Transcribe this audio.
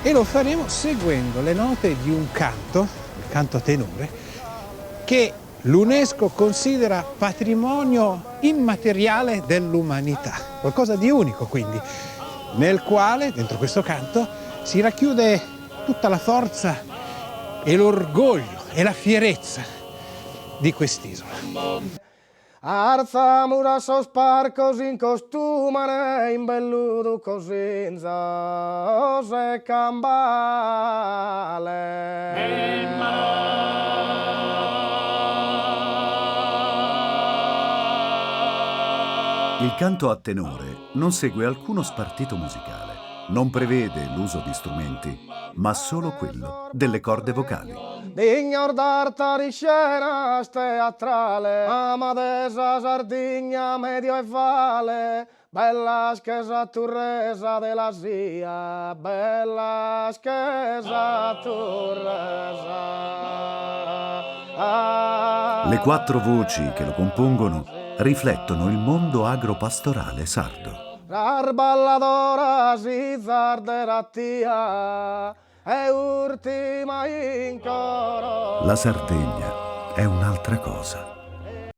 E lo faremo seguendo le note di un canto, il canto tenore, che l'UNESCO considera patrimonio immateriale dell'umanità, qualcosa di unico quindi, nel quale, dentro questo canto, si racchiude tutta la forza e l'orgoglio e la fierezza di quest'isola. Arzamura sos parcos in costumane, in belludo cosinza, ose cambale. Il canto a tenore non segue alcuno spartito musicale, non prevede l'uso di strumenti, ma solo quello delle corde vocali. Dignor d'arta di scena teatrale, amadesa sardigna medioevale, bella schesa turresa della Sia, bella schesa turresa. Le quattro voci che lo compongono riflettono il mondo agropastorale sardo. L'arballadora si zarderattia e ultima in coro. La Sardegna è un'altra cosa.